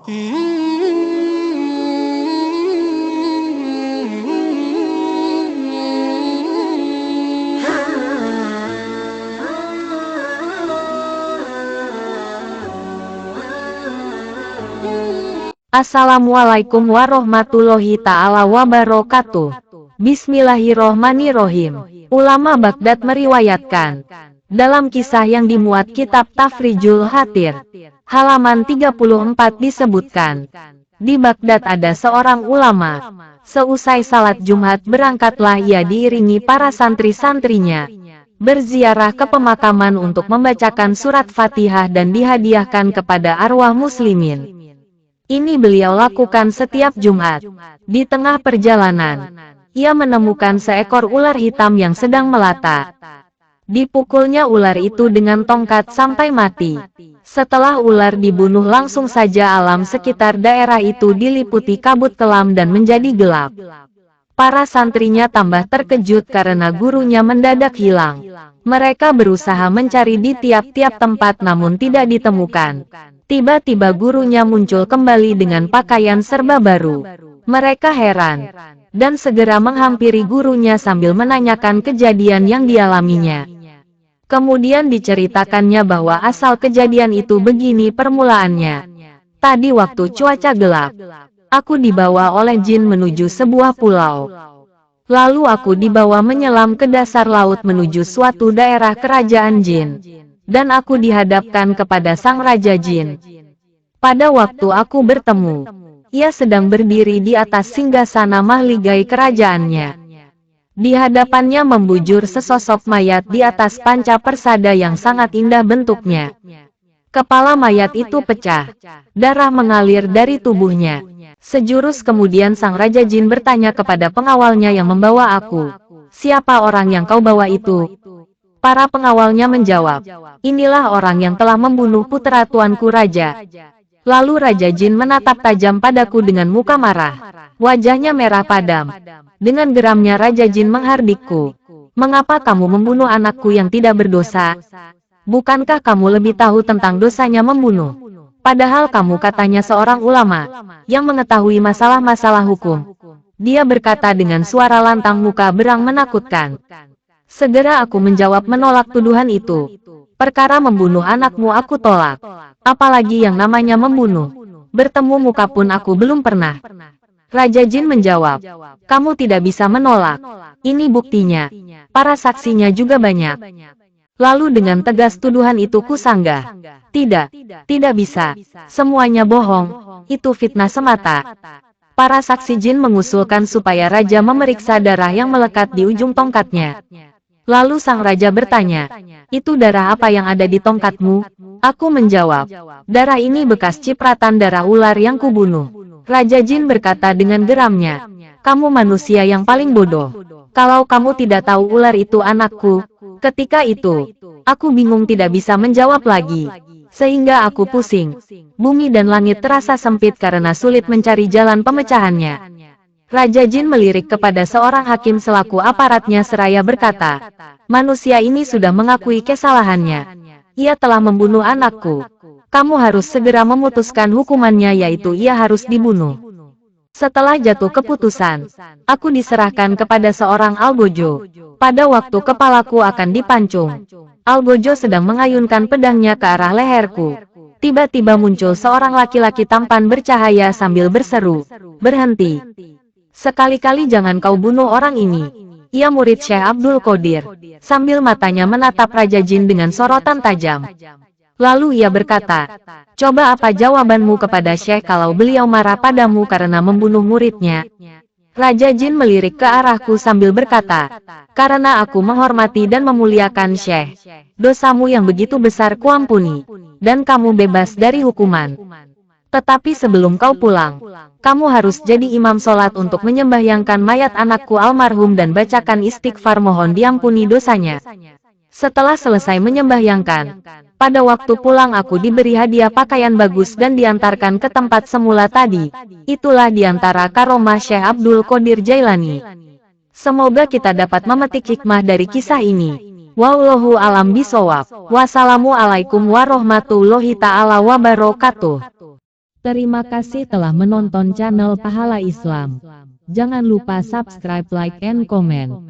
Assalamualaikum warahmatullahi ta'ala wabarakatuh. Bismillahirrohmanirrohim. Ulama Baghdad meriwayatkan, dalam kisah yang dimuat kitab Tafrijul Hatir, halaman 34 disebutkan, di Baghdad ada seorang ulama. Seusai salat Jumat berangkatlah ia diiringi para santri-santrinya, berziarah ke pemakaman untuk membacakan surat Fatihah dan dihadiahkan kepada arwah muslimin. Ini beliau lakukan setiap Jumat. Di tengah perjalanan, ia menemukan seekor ular hitam yang sedang melata. Dipukulnya ular itu dengan tongkat sampai mati. Setelah ular dibunuh langsung saja alam sekitar daerah itu diliputi kabut kelam dan menjadi gelap. Para santrinya tambah terkejut karena gurunya mendadak hilang. Mereka berusaha mencari di tiap-tiap tempat namun tidak ditemukan. Tiba-tiba gurunya muncul kembali dengan pakaian serba baru. Mereka heran, dan segera menghampiri gurunya sambil menanyakan kejadian yang dialaminya. Kemudian diceritakannya bahwa asal kejadian itu begini permulaannya. Tadi waktu cuaca gelap, aku dibawa oleh jin menuju sebuah pulau. Lalu aku dibawa menyelam ke dasar laut menuju suatu daerah kerajaan jin. Dan aku dihadapkan kepada sang raja jin. Pada waktu aku bertemu, ia sedang berdiri di atas singgasana mahligai kerajaannya. Di hadapannya membujur sesosok mayat di atas panca persada yang sangat indah bentuknya. Kepala mayat itu pecah, darah mengalir dari tubuhnya. Sejurus kemudian sang raja jin bertanya kepada pengawalnya yang membawa aku, "Siapa orang yang kau bawa itu?" Para pengawalnya menjawab, "Inilah orang yang telah membunuh putra tuanku raja." Lalu Raja Jin menatap tajam padaku dengan muka marah. Wajahnya merah padam. Dengan geramnya Raja Jin menghardikku. "Mengapa kamu membunuh anakku yang tidak berdosa? Bukankah kamu lebih tahu tentang dosanya membunuh? Padahal kamu katanya seorang ulama, yang mengetahui masalah-masalah hukum." Dia berkata dengan suara lantang muka berang menakutkan. Segera aku menjawab menolak tuduhan itu. "Perkara membunuh anakmu aku tolak. Apalagi yang namanya membunuh. Bertemu muka pun aku belum pernah." Raja Jin menjawab, "Kamu tidak bisa menolak. Ini buktinya. Para saksinya juga banyak." Lalu dengan tegas tuduhan itu kusanggah. "Tidak, tidak bisa. Semuanya bohong. Itu fitnah semata." Para saksi jin mengusulkan supaya raja memeriksa darah yang melekat di ujung tongkatnya. Lalu sang raja bertanya, "Itu darah apa yang ada di tongkatmu?" Aku menjawab, "Darah ini bekas cipratan darah ular yang kubunuh." Raja jin berkata dengan geramnya, "Kamu manusia yang paling bodoh. Kalau kamu tidak tahu ular itu anakku." Ketika itu, aku bingung tidak bisa menjawab lagi. Sehingga aku pusing. Bumi dan langit terasa sempit karena sulit mencari jalan pemecahannya. Raja Jin melirik kepada seorang hakim selaku aparatnya seraya berkata, "Manusia ini sudah mengakui kesalahannya. Ia telah membunuh anakku. Kamu harus segera memutuskan hukumannya yaitu ia harus dibunuh." Setelah jatuh keputusan, aku diserahkan kepada seorang algojo. Pada waktu kepalaku akan dipancung, algojo sedang mengayunkan pedangnya ke arah leherku. Tiba-tiba muncul seorang laki-laki tampan bercahaya sambil berseru, "Berhenti. Sekali-kali jangan kau bunuh orang ini. Ia murid Syekh Abdul Qadir." Sambil matanya menatap Raja Jin dengan sorotan tajam. Lalu ia berkata, "Coba apa jawabanmu kepada Syekh kalau beliau marah padamu karena membunuh muridnya?" Raja Jin melirik ke arahku sambil berkata, "Karena aku menghormati dan memuliakan Syekh, dosamu yang begitu besar kuampuni, dan kamu bebas dari hukuman. Tetapi sebelum kau pulang, kamu harus jadi imam sholat untuk menyembahyangkan mayat anakku almarhum dan bacakan istighfar mohon diampuni dosanya." Setelah selesai menyembahyangkan, pada waktu pulang aku diberi hadiah pakaian bagus dan diantarkan ke tempat semula tadi. Itulah diantara karomah Syekh Abdul Qadir Jailani. Semoga kita dapat memetik hikmah dari kisah ini. Wallahu alam bisawab. Wassalamualaikum warahmatullahi ta'ala wabarakatuh. Terima kasih telah menonton channel Pahala Islam. Jangan lupa subscribe, like, and comment.